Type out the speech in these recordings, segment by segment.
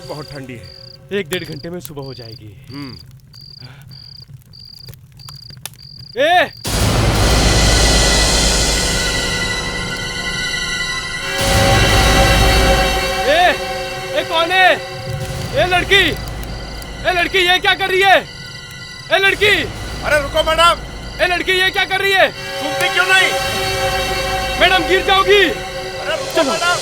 सचमुच बहुत ठंडी है। 1-1.5 घंटे में सुबह हो जाएगी। ए! कौन है? ए लड़की ये क्या कर रही है? ए लड़की! अरे रुको मैडम! ए लड़की ये क्या कर रही है? सुनती क्यों नहीं? मैडम गिर जाओगी। अरे रुको मैडम!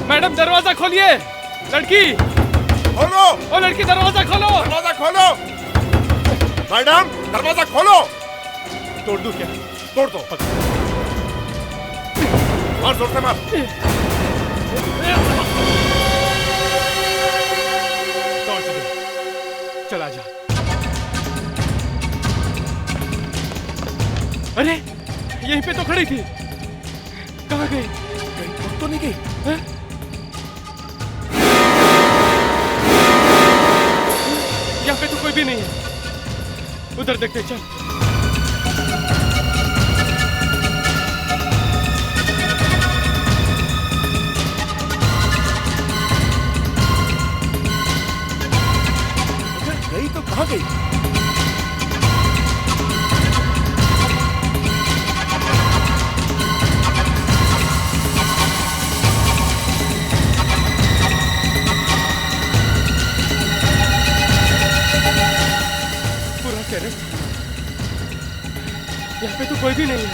मैडम दरवाजा खोलिए। लड़की खोलो। ओ लड़की दरवाजा खोलो। दरवाजा खोलो। मैडम दरवाजा खोलो। तोड़ दूं क्या? तोड़ दो। मार जोर से मार। तोड़ दो। चला जा। अरे यहीं पे तो खड़ी थी। कहाँ गई? कहीं तो नहीं गई। यहाँ पे तो कोई भी नहीं है। उधर देखते चल। गई तो कहाँ गई? यहाँ पे तो कोई भी नहीं है।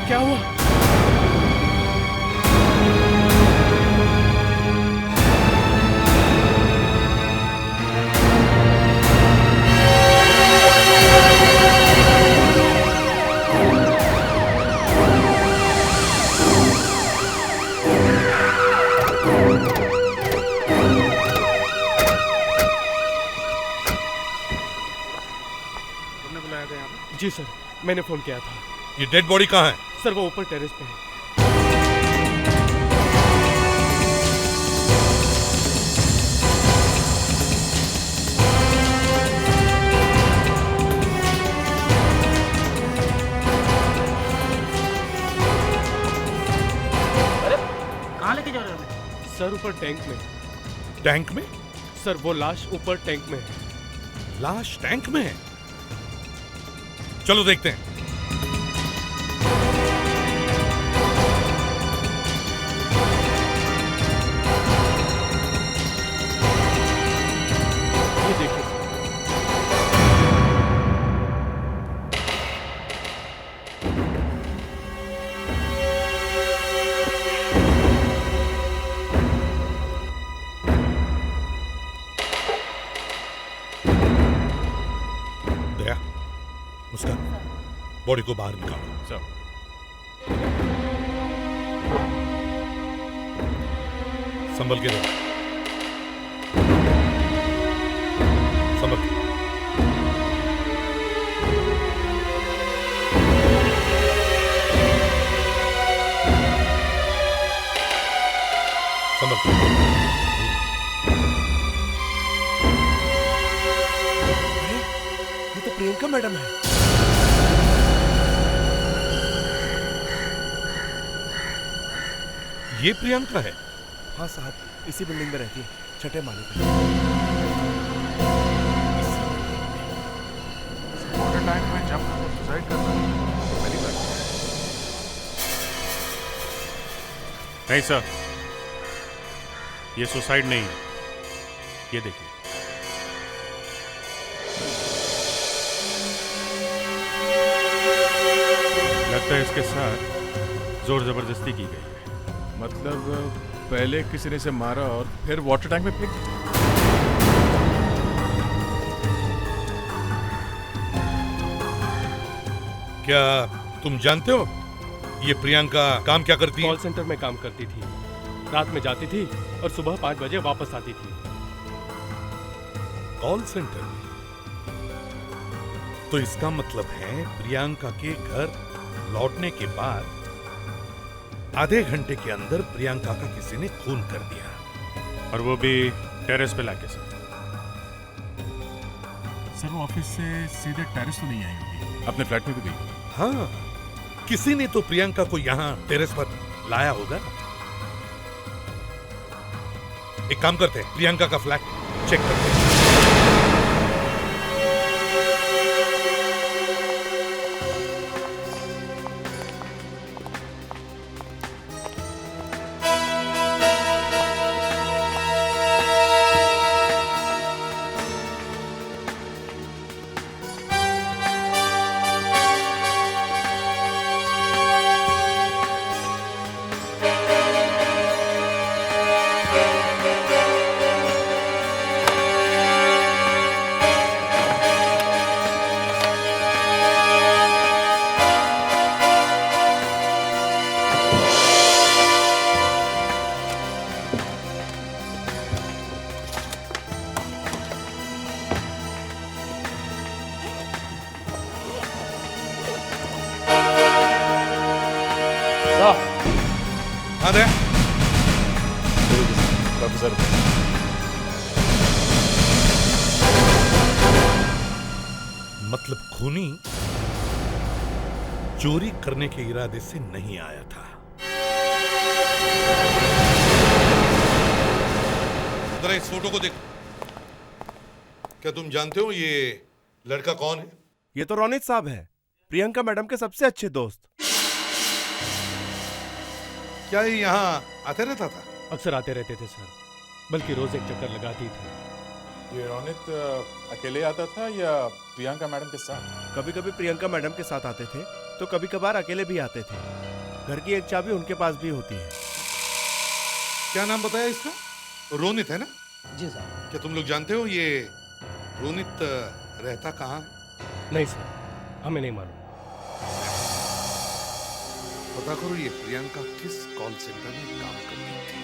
क्या हुआ? तुमने बुलाया था यहाँ पे? जी सर, मैंने फोन किया था। ये डेड बॉडी कहाँ है? सर वो ऊपर टेरेस पे है। अरे कहाँ लेके जा रहे हो? सर ऊपर टैंक में। टैंक में? सर वो लाश ऊपर टैंक में है। लाश टैंक में है? चलो देखते हैं। ये देखिए। दया, मुस्कान, बॉडी को बाहर निकालो। सर। संभल के रहो। संभल के। संभल के। अरे ये तो प्रियंका मैडम है। ये प्रियंका है? हाँ साहब, इसी बिल्डिंग में रहती है, छठे माले पे। वाटर टैंक में जंप करके सुसाइड करना पहली बार। नहीं सर, ये सुसाइड नहीं है। ये देखिए, लगता है इसके साथ जोर जबरदस्ती की गई है। मतलब पहले किसी ने इसे मारा और फिर वाटर टैंक में फेंक दिया। क्या तुम जानते हो ये प्रियंका काम क्या करती है? कॉल सेंटर में काम करती थी। रात में जाती थी और सुबह 5 बजे वापस आती थी। कॉल सेंटर में? तो इसका मतलब है प्रियंका के घर लौटने के बाद आधे घंटे के अंदर प्रियंका का किसी ने खून कर दिया, और वो भी टेरेस पे लाके से। सर वो ऑफिस से सीधे टेरेस तो नहीं आई होगी, अपने फ्लैट में भी गई। हाँ, किसी ने तो प्रियंका को यहाँ टेरेस पर लाया होगा। एक काम करते हैं, प्रियंका का फ्लैट चेक करते हैं। हाँ दे। मतलब खूनी चोरी करने के इरादे से नहीं आया था। जरा इस फोटो को देखो। क्या तुम जानते हो ये लड़का कौन है? ये तो रोनित साहब है, प्रियंका मैडम के सबसे अच्छे दोस्त। क्या ये यहाँ आते रहता था? अक्सर आते रहते थे सर, बल्कि रोज एक चक्कर लगाती थी। ये रोनित अकेले आता था या प्रियंका मैडम के साथ? कभी कभी प्रियंका मैडम के साथ आते थे तो कभी कभार अकेले भी आते थे। घर की एक चाबी उनके पास भी होती है। क्या नाम बताया इसका? रोनित है ना? जी सर। क्या तुम लोग जानते हो ये रोनित रहता कहाँ है? नहीं सर, हमें नहीं मालूम। पता करो ये प्रियंका किस कॉल सेंटर में काम करती थी।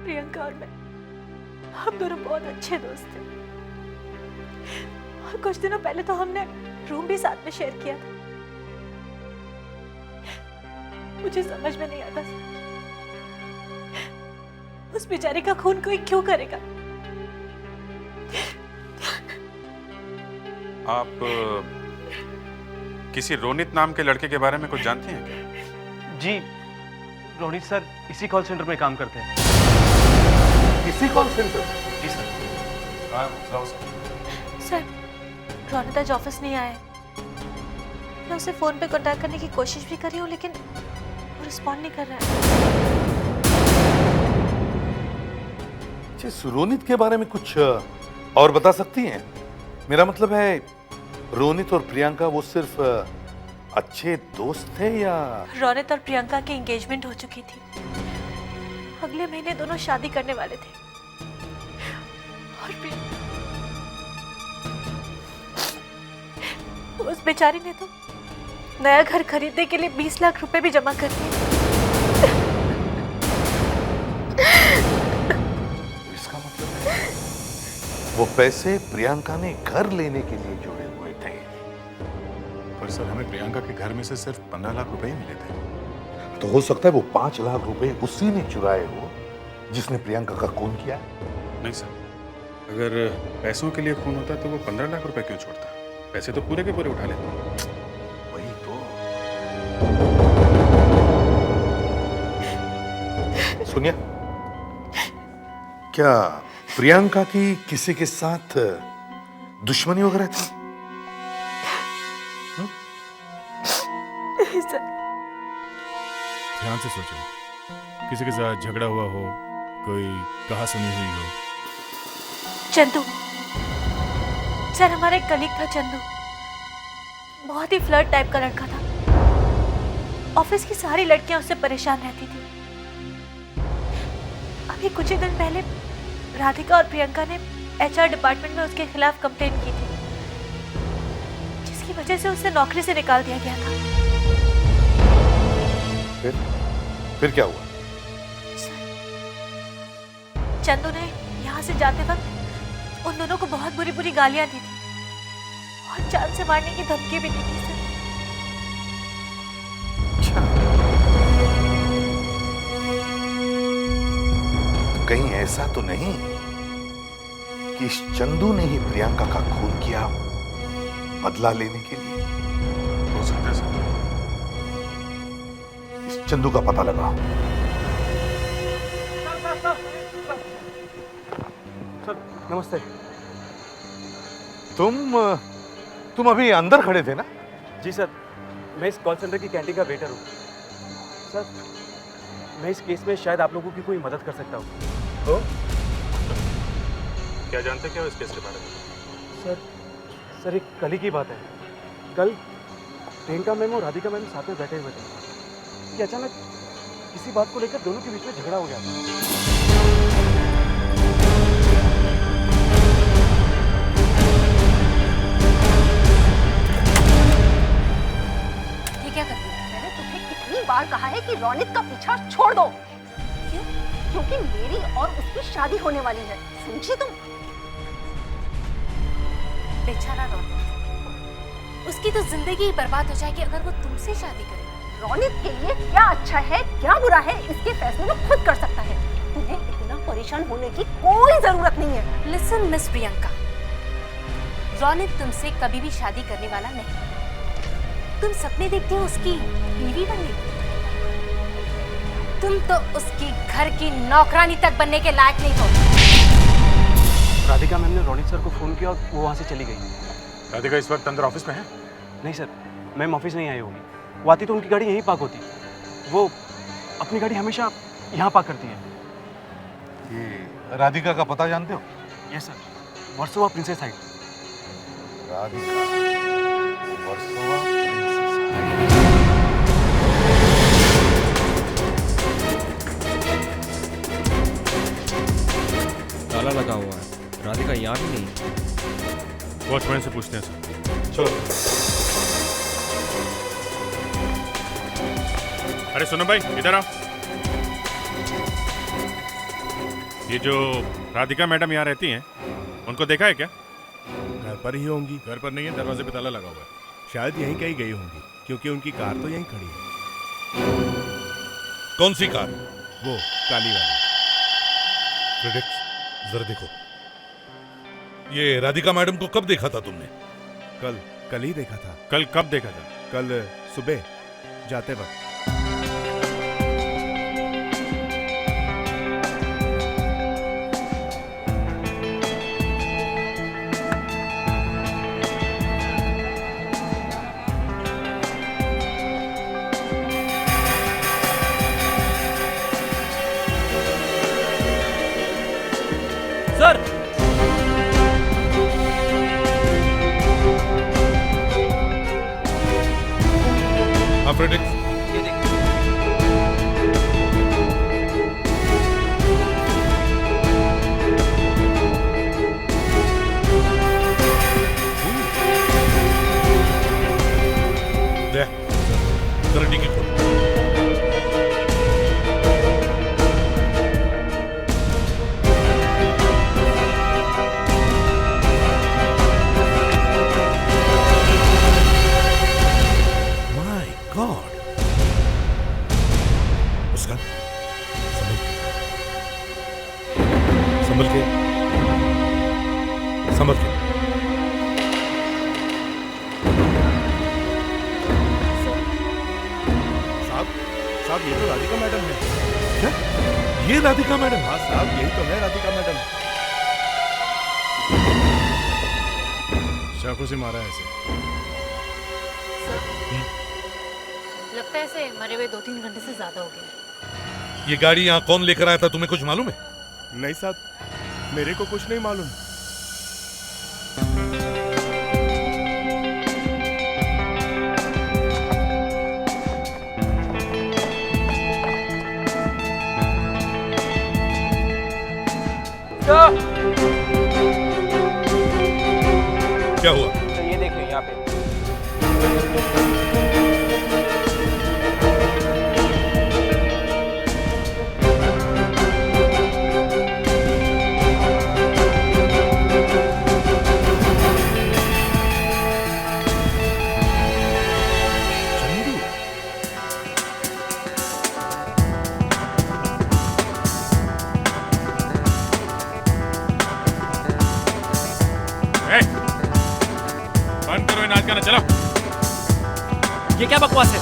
प्रियंका और मैं, हम दोनों बहुत अच्छे दोस्त थे और कुछ दिनों पहले तो हमने रूम भी साथ में शेयर किया था। मुझे समझ में नहीं आता उस बेचारी का खून कोई क्यों करेगा। आप किसी रोनित नाम के लड़के के बारे में कुछ जानती हैं क्या? जी, रोनित सर इसी कॉल सेंटर में काम करते हैं। इसी कॉल सेंटर? जी सर। हाँ, जाओ सर। सर, रोनित आज ऑफिस नहीं आया है। मैं उसे फोन पे कांटेक्ट करने की कोशिश भी कर रही हूँ लेकिन वो रिस्पॉन्ड नहीं कर रहा है। रोनित के बारे में कुछ और बता सकती हैं? मेरा मतलब है रोनित और प्रियंका वो सिर्फ अच्छे दोस्त थे या? रोनित और प्रियंका की एंगेजमेंट हो चुकी थी। अगले महीने दोनों शादी करने वाले थे और उस बेचारी ने तो नया घर खरीदने के लिए 20 लाख रुपए भी जमा कर दिए। इसका मतलब है वो पैसे प्रियंका ने घर लेने के लिए जोड़े हुए थे। पर सर हमें प्रियंका के घर में से सिर्फ 15 लाख रुपए ही मिले थे। तो हो सकता है वो 5 लाख रुपए उसी ने चुराए हो जिसने प्रियंका का खून किया। नहीं सर, अगर पैसों के लिए खून होता तो वो 15 लाख रुपए क्यों छोड़ता? पैसे तो पूरे के पूरे उठा लेते। वही तो। सुनिए, क्या प्रियंका की किसी के साथ दुश्मनी वगैरह थी? ध्यान से सोचो, किसी के साथ झगड़ा हुआ हो, कोई कहा सुनी हुई हो। चंदू सर, हमारा एक कलीग था चंदू, बहुत ही फ्लर्ट टाइप का लड़का था। ऑफिस की सारी लड़कियां उससे परेशान रहती थी। अभी कुछ ही दिन पहले राधिका और प्रियंका ने एचआर डिपार्टमेंट में उसके खिलाफ कंप्लेंट की थी, जिसकी वजह से उसे नौकरी से निकाल दिया गया था। फिर क्या हुआ? चंदू ने यहाँ से जाते वक्त उन दोनों को बहुत बुरी बुरी गालियां दी थी और जान से मारने की धमकी भी दी थी सर। तो कहीं ऐसा तो नहीं कि इस चंदू ने ही प्रियंका का खून किया बदला लेने के लिए? हो सकता है सर। इस चंदू का पता लगाओ। सर नमस्ते। तुम अभी अंदर खड़े थे ना? जी सर, मैं इस कॉल सेंटर की कैंटीन का वेटर हूँ। सर मैं इस केस में शायद आप लोगों की कोई मदद कर सकता हूँ। क्या जानते क्या हो इस केस के बारे में? सर एक कल ही की बात है। कल प्रियंका मैम और राधिका मैम साथ में बैठे हुए थे कि अचानक किसी बात को लेकर दोनों के बीच में झगड़ा हो गया था। क्या करती है? मैंने तुम्हें कितनी बार कहा है कि रौनित का पीछा छोड़ दो। क्यों? क्योंकि मेरी और उसकी शादी होने वाली है, समझी तुम? बेचारा रौनित, उसकी तो जिंदगी ही बर्बाद हो जाएगी अगर वो तुमसे शादी करे। रौनित के लिए क्या अच्छा है क्या बुरा है इसके फैसले वो खुद कर सकता है। तुम्हें इतना परेशान होने की कोई जरूरत नहीं है। लिसन मिस प्रियंका, रौनित तुमसे कभी भी शादी करने वाला नहीं। तुम सपने देखते हो उसकी बीवी बनने, तुम तो उसकी घर की नौकरानी तक बनने के लायक नहीं हो। राधिका मैम ने रौनित सर को फोन किया और वो वहाँ से चली गई। राधिका इस वक्त अंदर ऑफिस में है? नहीं सर, मैम ऑफिस नहीं आई होगी। वो आती तो उनकी गाड़ी यहीं पार्क होती। वो अपनी गाड़ी हमेशा यहाँ पार्क करती है। ये राधिका का पता जानते हो? Yes sir, Versova princess height. Radhika Versova ताला लगा हुआ है, राधिका यहाँ भी नहीं। वॉचमैन से पूछते हैं सर। चलो। अरे सुनो भाई, इधर आओ। ये जो राधिका मैडम यहाँ रहती हैं, उनको देखा है क्या? घर पर ही होंगी। घर पर नहीं है, दरवाजे पे ताला लगा हुआ है। शायद यहीं कहीं गई होंगी, क्योंकि उनकी कार तो यहीं खड़ी है। कौन सी कार? वो काली वाली। प्रेडिक्ट, जरा देखो, ये राधिका मैडम को कब देखा था तुमने? कल ही देखा था। कल कब देखा था? कल सुबह जाते वक्त। सर हाँ प्रेडिक्ट, ये देखिए। जरा डिग्गी खोल। माय गॉड, मुस्कान, संभल के, संभल के। साहब ये तो राधिका मैडम है। क्या? ये राधिका मैडम? हाँ साहब, यही तो है राधिका मैडम। चाकू से मारा है ऐसे। लगता है इसे मरे हुए 2-3 घंटे से ज्यादा हो गए। ये गाड़ी यहाँ कौन लेकर आया था, तुम्हें कुछ मालूम है? नहीं साहब, मेरे को कुछ नहीं मालूम। क्या हुआ? तो ये देखिए यहाँ पे बंद करो ये नाच गाना, चलो। ये क्या बकवास है?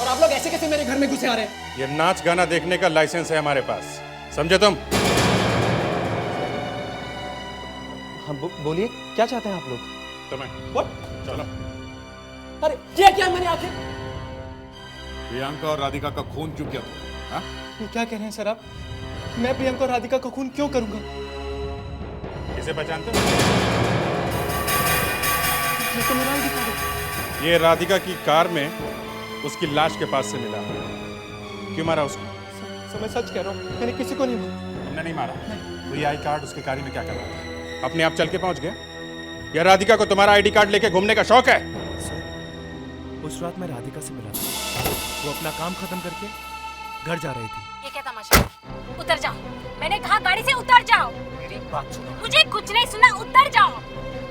और आप लोग ऐसे कैसे मेरे घर में घुसे आ रहे हैं? ये नाच गाना देखने का लाइसेंस है हमारे पास, समझे तुम? हाँ बोलिए, क्या चाहते हैं आप लोग? तुम्हें What? चलो। अरे ये क्या मैंने आखिर? प्रियंका और राधिका का खून क्यों किया तुमने? हाँ? ये क्या कह रहे हैं सर आप? मैं प्रियंका और राधिका का खून क्यों करूंगा? किसे पहचानते हो? ये तो मेरा ID कार्ड है। ये राधिका की कार में उसकी लाश के पास से मिला। क्यों मारा उसको? सर मैं सच कह रहा हूँ, मैंने किसी को नहीं मारा। तुमने नहीं मारा? तो ये आई कार्ड उसके गाड़ी में क्या कर रहा था? अपने आप चल के पहुंच गया? या राधिका को तुम्हारा आईडी कार्ड लेके घूमने का शौक है? सर, उस रात मैं राधिका से मिला था। वो अपना काम खत्म करके घर जा रही थी। ये क्या तमाशा है? उतर जाओ, मैंने कहा गाड़ी से उतर जाओ। मेरी बात सुनो। मुझे कुछ नहीं सुना, उतर जाओ।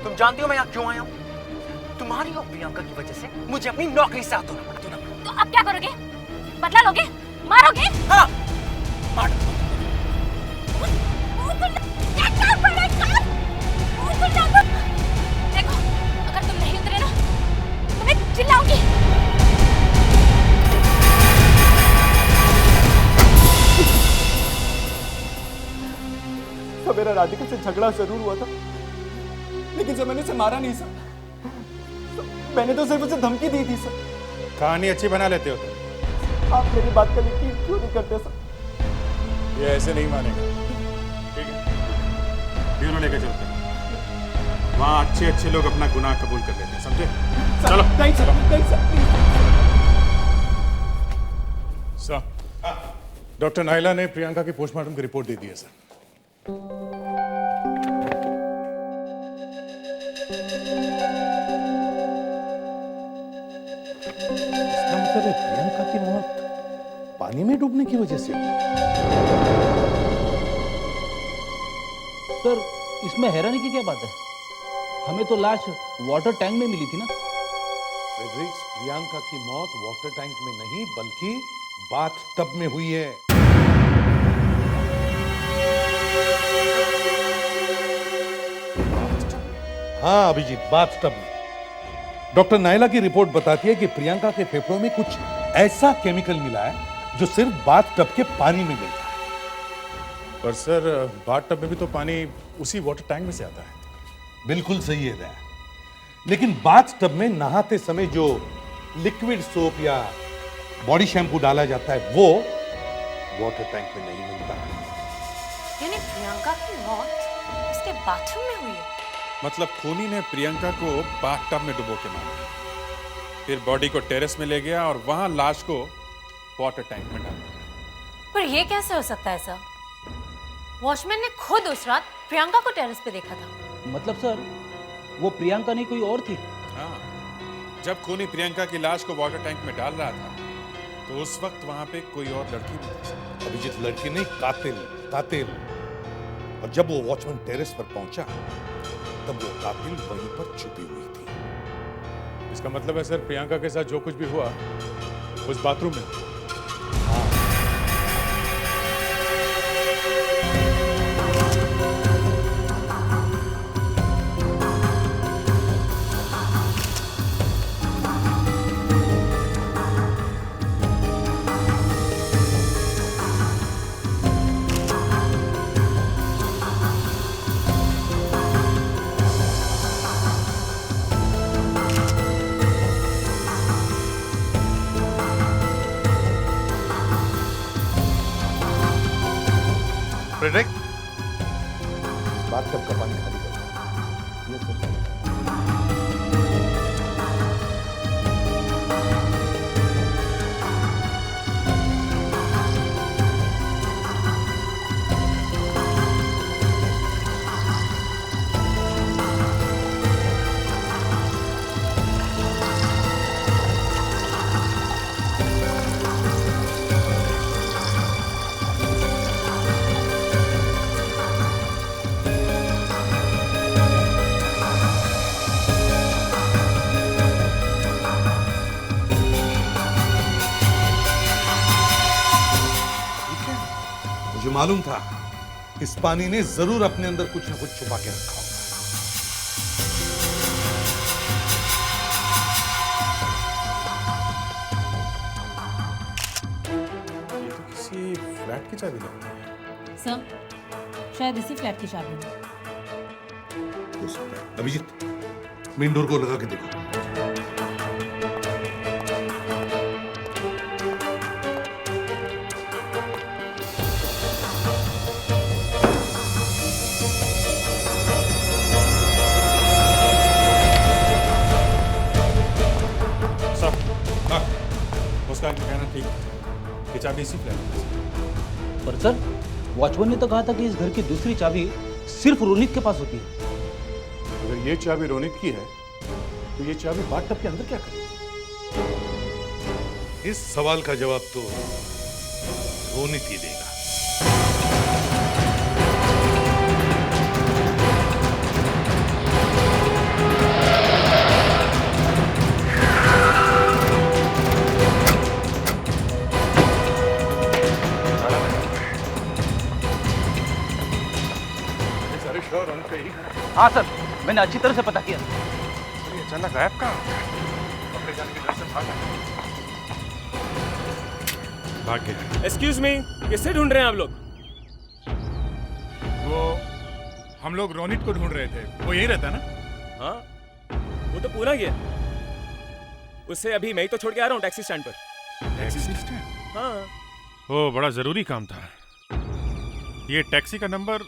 तुम जानती हो मैं यहाँ क्यों आया हूँ? तुम्हारी और प्रियंका की वजह से मुझे अपनी नौकरी से हाथ धोना पड़ा। तो अब क्या करोगे? बदला लोगे? मारोगे? हाँ, मार। देखो, अगर तुम नहीं उतरे ना, तो मैं चिल्लाऊंगी। तो मेरा राधिका से झगड़ा जरूर हुआ था, लेकिन सर मैंने उसे मारा नहीं सर। मैंने तो सिर्फ उसे धमकी दी थी सर। कहानी अच्छी बना लेते हो तुम। आप मेरी बात का यकीन क्यों नहीं करते सर? ये ऐसे नहीं मानेगा। ठीक है, ब्यूरो लेके चलते हैं। वहाँ अच्छे अच्छे लोग अपना गुनाह कबूल कर लेते हैं, समझे? चलो। नहीं सर, नहीं सर। सर, डॉक्टर नाइला ने प्रियंका की पोस्टमार्टम की रिपोर्ट दे दी है सर। इसका मतलब है प्रियंका की मौत पानी में डूबने की वजह से हुई। सर इसमें हैरानी की क्या बात है? हमें तो लाश वाटर टैंक में मिली थी ना। फ्रेडरिक्स, प्रियंका की मौत वाटर टैंक में नहीं बल्कि बाथ टब में हुई है। हाँ अभिजीत, बाथ टब में। डॉक्टर नायला की रिपोर्ट बताती है कि प्रियंका के फेफड़ों में कुछ ऐसा केमिकल मिला है जो सिर्फ बाथ टब के पानी में मिलता है। पर सर, बाथ टब में भी तो पानी उसी वाटर टैंक में से आता है। बिल्कुल सही है दया, लेकिन बाथ टब में नहाते समय जो लिक्विड सोप या बॉडी शैम्पू डाला जाता है वो वाटर टैंक में नहीं मिलता। यानी प्रियंका की मौत उसके बाथरूम में हुई है? मतलब खूनी ने प्रियंका को बाथटब में डुबो के मारा, फिर बॉडी को टेरेस में ले गया और वहां लाश को वाटर टैंक में डाल दिया। पर ये कैसे हो सकता है सर? वॉचमैन ने खुद उस रात प्रियंका को टेरेस पे देखा था। मतलब सर वो प्रियंका नहीं कोई और थी? हाँ, जब खूनी प्रियंका की लाश को वाटर टैंक में डाल रहा था तो उस वक्त वहां पे कोई और लड़की भी थी। अभिजीत, लड़की नहीं, कातिल, कातिल। और जब वो वॉचमैन टेरेस पर पहुंचा तब वो कातिल वहीं पर छुपी हुई थी। इसका मतलब है सर, प्रियंका के साथ जो कुछ भी हुआ उस बाथरूम में। फ्रेडरिक, बाथटब का पानी खाली कर। मालूम था इस पानी ने जरूर अपने अंदर कुछ न कुछ छुपा के रखा होगा। ये तो किसी फ्लैट की चाबी लगती है। सर शायद इसी फ्लैट की चाबी है। हो सकता है। अभिजीत, मेन डोर को लगा के देखो। उसका कहना ठीक है, ये चाबी इसी फ्लैट में है। पर सर वॉचमैन ने तो कहा था कि इस घर की दूसरी चाबी सिर्फ रोनित के पास होती है। अगर ये चाबी रोनित की है तो ये चाबी बाथटब के अंदर क्या करे? इस सवाल का जवाब तो रोनित ही देगा। हाँ सर, मैंने अच्छी तरह से पता किया। ये अचानक गायब कहाँ? अपने जाने के घर से भाग गया। एक्सक्यूज मी, किससे ढूंढ रहे हैं आप लोग? वो हम लोग रोनित को ढूंढ रहे थे, वो यही रहता ना? हाँ, वो तो पूरा गया। उससे अभी मैं ही तो छोड़ के आ रहा हूँ टैक्सी स्टैंड पर। Taxi stand? हाँ। ओ, बड़ा जरूरी काम था। ये टैक्सी का नंबर?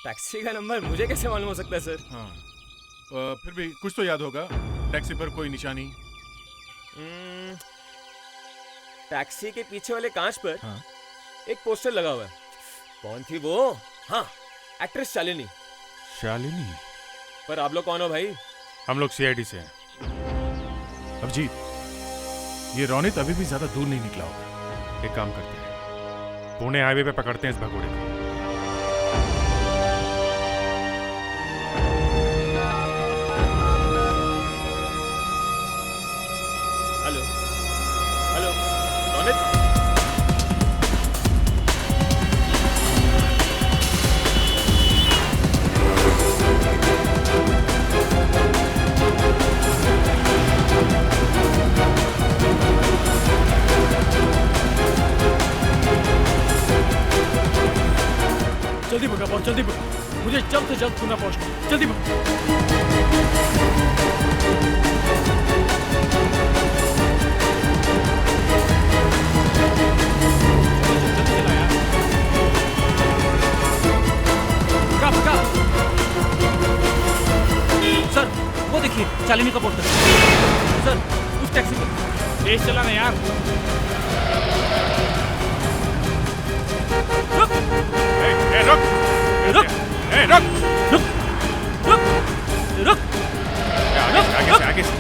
टैक्सी का नंबर मुझे कैसे मालूम हो सकता है सर? हाँ, फिर भी कुछ तो याद होगा। टैक्सी पर कोई निशानी? टैक्सी के पीछे वाले कांच पर हाँ। एक पोस्टर लगा हुआ है। कौन थी वो? हाँ, एक्ट्रेस शालिनी। शालिनी? पर आप लोग कौन हो भाई? हम लोग सीआईडी से हैं। अभिजीत, ये रोनित अभी भी ज्यादा दूर नहीं निकला होगा। एक काम करते हैं, पुणे हाईवे पे पकड़ते हैं इस भगोड़े को। Hello hello, Ronit? जल्दी पकड़ा बॉस, जल्दी पकड़ा। मुझे जल्द से जल्द पुणे पहुंचना है। जल्दी पकड़ा। सर वो देखिए शालिनी का पोस्टर। सर उस टैक्सी पर तेज चला ना यार। रुक रुक रुक रुक रुक रुक रुक आगे से आगे से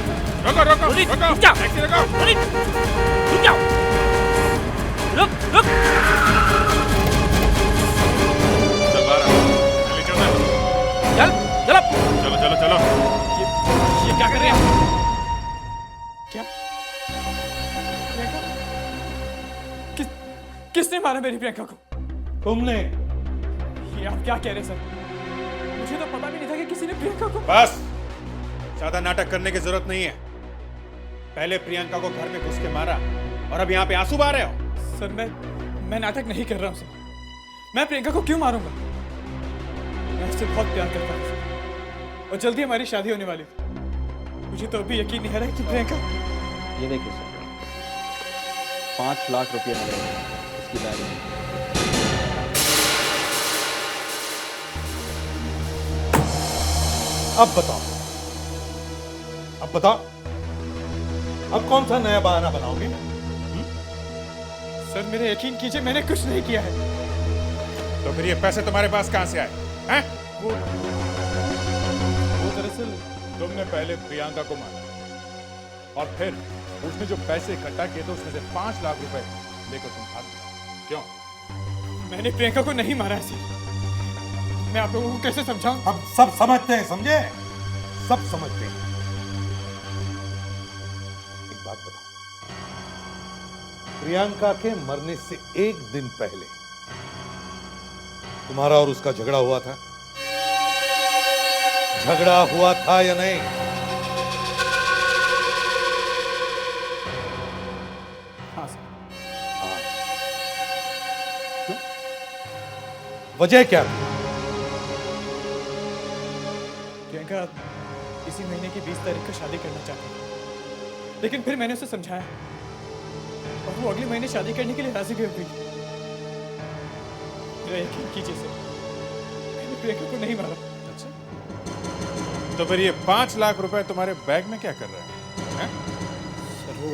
रोको रोको रोनित, रोको रुक जाओ। टैक्सी रोको। रोनित, रुक जाओ। रुक रुक चल बाहर आ। जल्दी चल चल चल चलो चलो चलो। ये क्या कर रहे हैं? क्या? किसने मारा मेरी प्रियंका को? तुमने। ये आप क्या कह रहे हैं सर? मुझे तो पता भी नहीं था कि किसी ने प्रियंका को। बस, ज्यादा नाटक करने की जरूरत नहीं है। पहले प्रियंका को घर में घुस के मारा और अब यहाँ पे आंसू बहा रहे हो। सर मैं नाटक नहीं कर रहा हूँ सर। मैं प्रियंका को क्यों मारूंगा? मैं उससे बहुत प्यार करता हूँ सर। और जल्दी हमारी शादी होने वाली थी। मुझे तो अभी यकीन नहीं आ रहा है कि प्रियंका। ये देखिए सर, 5 लाख रुपये मिलेंगे इसकी डायरी में। अब बताओ, अब बताओ, अब कौन सा नया बहाना बनाओगे? सर मेरे यकीन कीजिए, मैंने कुछ नहीं किया है। तो फिर ये पैसे तुम्हारे पास कहाँ से आए हैं? वो दरअसल तुमने पहले प्रियंका को मारा और फिर उसने जो पैसे इकट्ठा किए थे उसमें से 5 लाख रुपए लेकर तुम भाग गए। क्यों? मैंने प्रियंका को नहीं मारा है सर। मैं आप लोगों को कैसे समझाऊं? अब सब समझते हैं, समझे? सब समझते हैं। एक बात बताओ, प्रियंका के मरने से एक दिन पहले तुम्हारा और उसका झगड़ा हुआ था? झगड़ा हुआ था या नहीं? हाँ सर। क्यों? वजह क्या थी? प्रियंका इसी महीने की 20 तारीख को शादी करना चाहती है, लेकिन फिर मैंने उसे समझाया और वो अगले महीने शादी करने के लिए राजी भी हो गई। मेरा यकीन कीजिए सर, मैंने प्रियंका को नहीं मारा। अच्छा, तो फिर ये 5 लाख रुपए तुम्हारे बैग में क्या कर रहा है? सर वो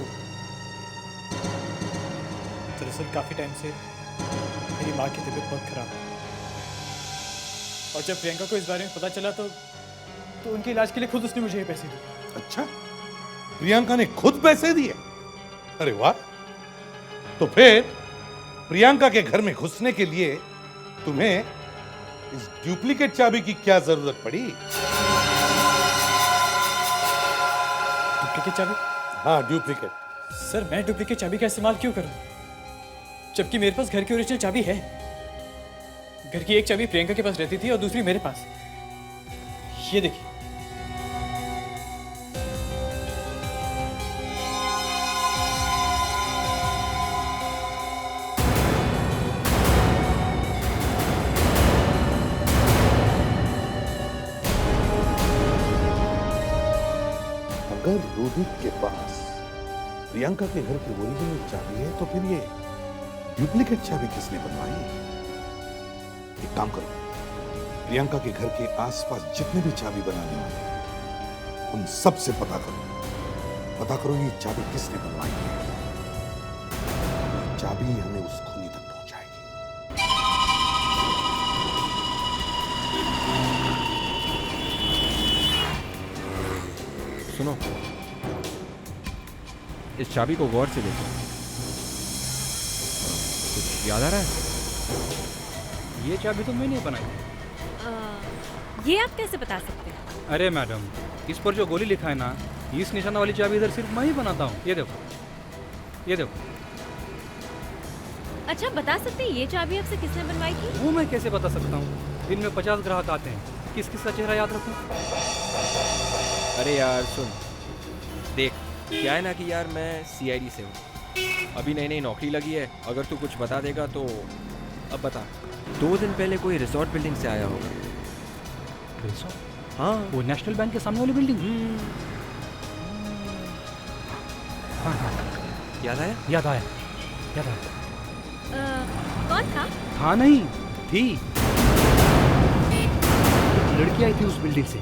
दरअसल काफी टाइम से मेरी माँ की तबीयत बहुत खराब है और जब प्रियंका को इस बारे में पता चला तो उनके इलाज के लिए खुद उसने मुझे ये पैसे दिए। अच्छा, प्रियंका ने खुद पैसे दिए? अरे वाह! तो फिर प्रियंका के घर में घुसने के लिए तुम्हें इस डुप्लीकेट चाबी की क्या जरूरत पड़ी? डुप्लीकेट चाबी? हाँ, डुप्लीकेट। सर मैं डुप्लीकेट चाबी का इस्तेमाल क्यों करूं, जबकि मेरे पास घर की ओरिजिनल चाबी है। घर की एक चाबी प्रियंका के पास रहती थी और दूसरी मेरे पास। ये देखिए। अगर रोहित के पास प्रियंका के घर की ओरिजिनल चाबी है तो फिर ये डुप्लीकेट चाबी किसने बनवाई? एक काम करो, प्रियंका के घर के आसपास जितने भी चाबी बनाने वाले हैं उन सब से पता करो ये चाबी किसने बनवाई है। ये चाबी हमें उस खूनी तक पहुंचाएगी। सुनो, इस चाबी को गौर से देखो, कुछ याद आ रहा है? ये चाबी तो मैंने बनाई। ये आप कैसे बता सकते हैं? अरे मैडम, इस पर जो गोली लिखा है ना, इस निशाना वाली चाबी इधर सिर्फ मैं ही बनाता हूँ। ये देखो, ये देखो। अच्छा, बता सकते हैं ये चाबी आपसे किसने बनवाई थी? वो मैं कैसे बता सकता हूँ? दिन में 50 ग्राहक आते हैं, किस किस का चेहरा याद रखूँ? अरे यार सुन, देख क्या है ना कि यार मैं CID से हूँ, अभी नई नई नौकरी लगी है। अगर तू कुछ बता देगा तो अब बता। 2 दिन पहले कोई रिसोर्ट बिल्डिंग से आया होगा। रिसोर्ट? हाँ, वो नेशनल बैंक के सामने वाली बिल्डिंग। हाँ हाँ, याद आया? याद आया, याद आया। कौन था? हाँ नहीं थी, लड़की आई थी उस बिल्डिंग से।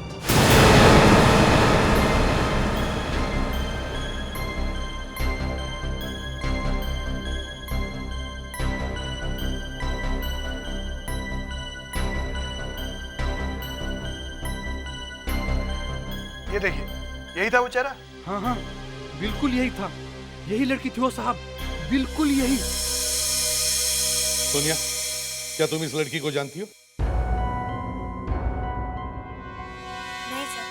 ये देखिए, यही था वो चेहरा। हाँ हाँ, बिल्कुल यही था, यही लड़की थी वो साहब, बिल्कुल यही। सोनिया, क्या तुम इस लड़की को जानती हो? नहीं सर,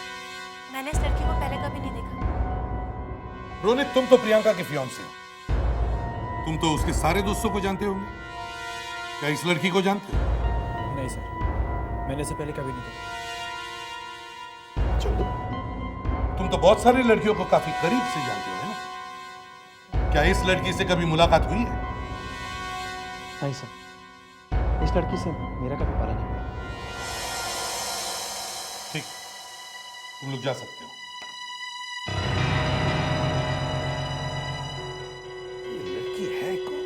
मैंने इस लड़की को पहले कभी नहीं देखा। रोनित, तुम तो प्रियंका के फियांसे हो, तुम तो उसके सारे दोस्तों को जानते होंगे। क्या इस लड़की को जानते हो? नहीं सर, मैंने इसे पहले कभी नहीं देखा। चलो, तुम तो बहुत सारी लड़कियों को काफी करीब से जानते हो, है ना? क्या इस लड़की से कभी मुलाकात हुई है? नहीं सर, इस लड़की से मेरा कभी पाला नहीं पड़ा। ठीक, तुम लोग जा सकते हो। ये लड़की है कौन?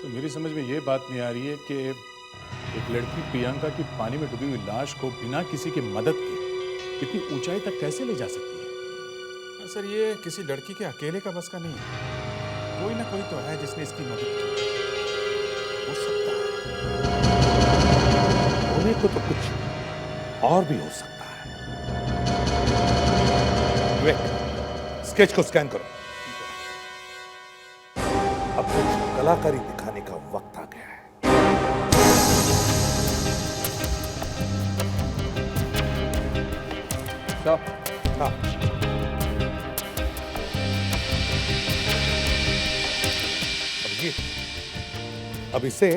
तो मेरी समझ में ये बात नहीं आ रही है कि एक लड़की प्रियंका की पानी में डूबी हुई लाश को बिना किसी की मदद के इतनी ऊंचाई तक कैसे ले जा सकती है? सर, ये किसी लड़की के अकेले का बस का नहीं है, कोई ना कोई तो है जिसने इसकी मदद की। हो सकता है होने को तो कुछ और भी हो सकता है। विवेक, स्केच को स्कैन करो। अब कुछ कलाकारी दिखाने का वक्त आ गया है। हाँ, अब इसे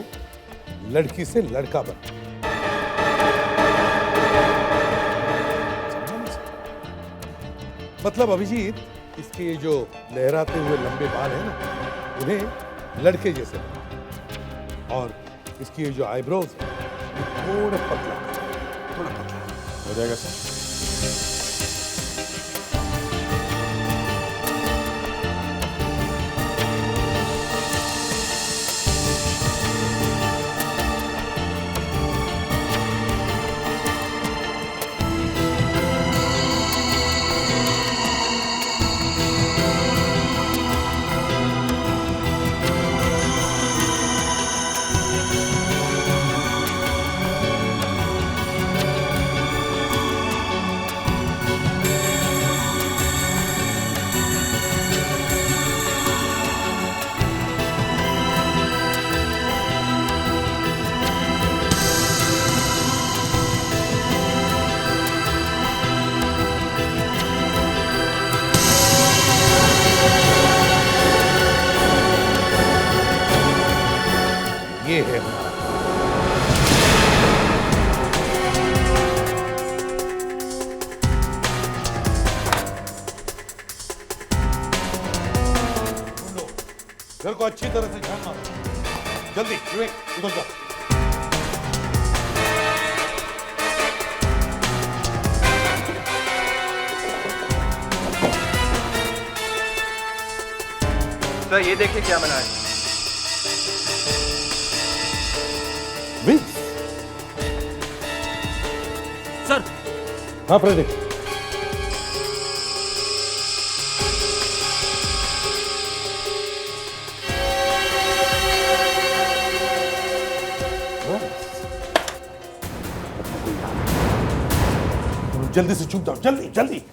लड़की से लड़का बन। मतलब अभिजीत, इसके ये जो लहराते हुए लंबे बाल हैं ना, उन्हें लड़के जैसे बना, और इसकी ये जो आईब्रोज है, थोड़ा पतला हो जाएगा सर। ये है हमारा। घर को अच्छी तरह से ध्यान मारो। जल्दी विवेक, उधर जाओ। सर ये देखिए क्या बना है। विंस। सर। हाँ प्रदीप। जल्दी से छूट जाओ, जल्दी जल्दी।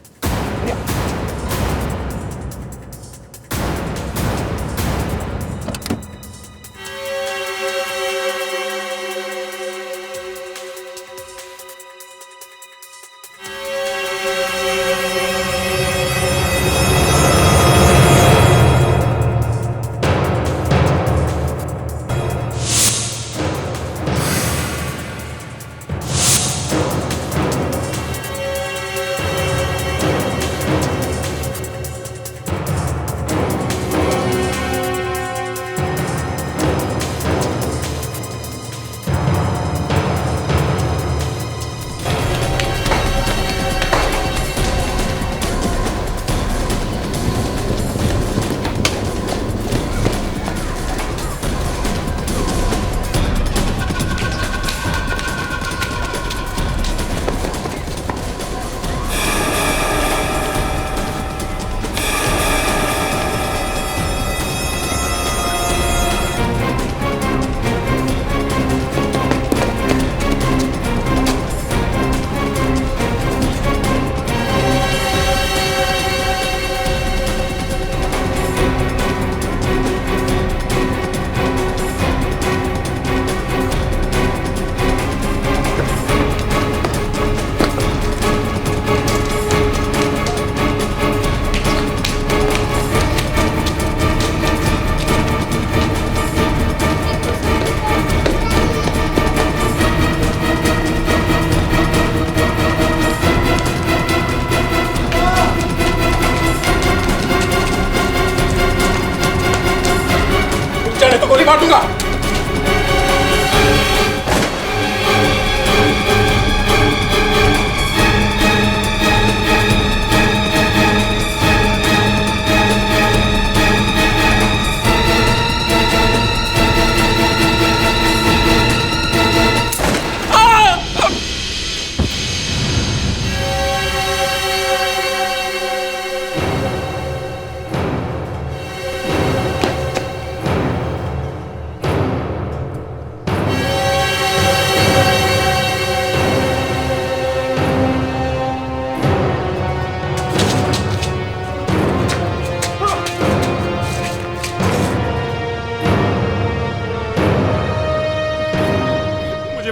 तो गोली मार दूंगा।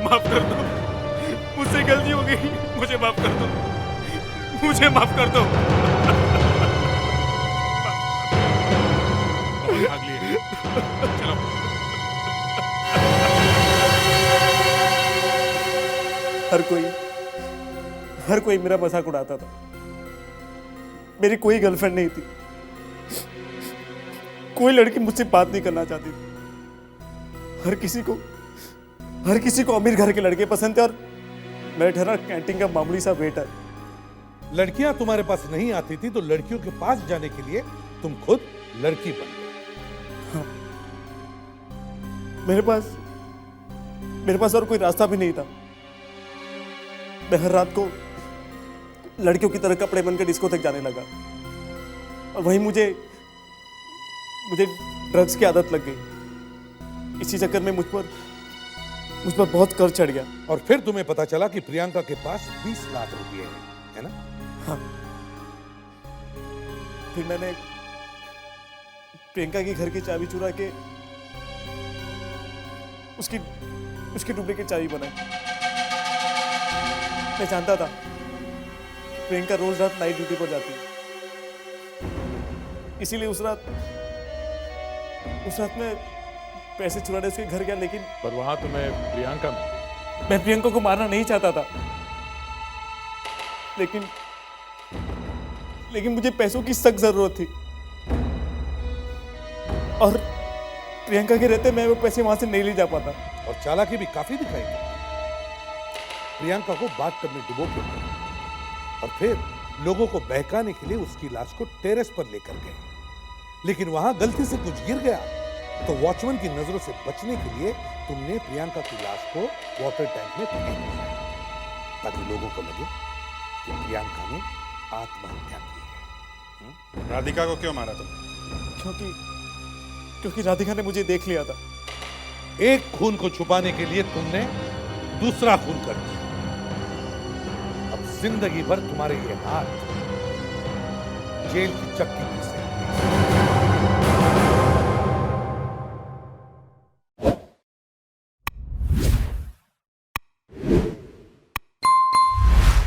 माफ कर दो, मुझसे गलती हो गई, मुझे माफ कर दो, मुझे माफ कर दो। भाग लिए, चलो। हर कोई मेरा मजाक उड़ाता था। मेरी कोई गर्लफ्रेंड नहीं थी, कोई लड़की मुझसे बात नहीं करना चाहती थी। हर किसी को अमीर घर के लड़के पसंद थे और मैं ठहरा कैंटीन का मामूली सा वेटर। लड़कियां तुम्हारे पास नहीं आती थी तो लड़कियों के पास जाने के लिए तुम खुद लड़की बन गए। हाँ। मेरे पास और कोई रास्ता भी नहीं था। मैं हर रात को लड़कियों की तरह कपड़े बनकर डिस्को तक जाने लगा और वहीं मुझे ड्रग्स की आदत लग गई। इसी चक्कर में मुझ पर बहुत कर्ज चढ़ गया। और फिर तुम्हें पता चला कि प्रियंका के पास 20 लाख रुपए हैं, है ना? हाँ। फिर मैंने प्रियंका की घर की चाबी चुरा के उसकी डुप्लीकेट चाबी बनाई। मैं जानता था कि प्रियंका रोज रात नाइट ड्यूटी पर जाती है, इसीलिए उस रात में पैसे चुराने उसके घर गया। लेकिन पर वहां तुम्हें प्रियंका मैं प्रियंका को मारना नहीं चाहता था, लेकिन मुझे पैसों की सख्त जरूरत थी और प्रियंका के रहते मैं वो पैसे वहां से नहीं ले जा पाता। और चालाकी भी काफी दिखाई दी। प्रियंका को बात करने डुबो के और फिर लोगों को बहकाने के लिए उसकी लाश को टेरेस पर लेकर गए। लेकिन वहां गलती से कुछ गिर गया तो वॉचमैन की नजरों से बचने के लिए तुमने प्रियंका की लाश को वाटर टैंक में फेंक दिया ताकि लोगों को लगे कि प्रियंका ने आत्महत्या की है। राधिका को क्यों मारा तुम? क्योंकि राधिका ने मुझे देख लिया था। एक खून को छुपाने के लिए तुमने दूसरा खून कर दिया। अब जिंदगी भर तुम्हारे ये हाथ जेल की चक्की में से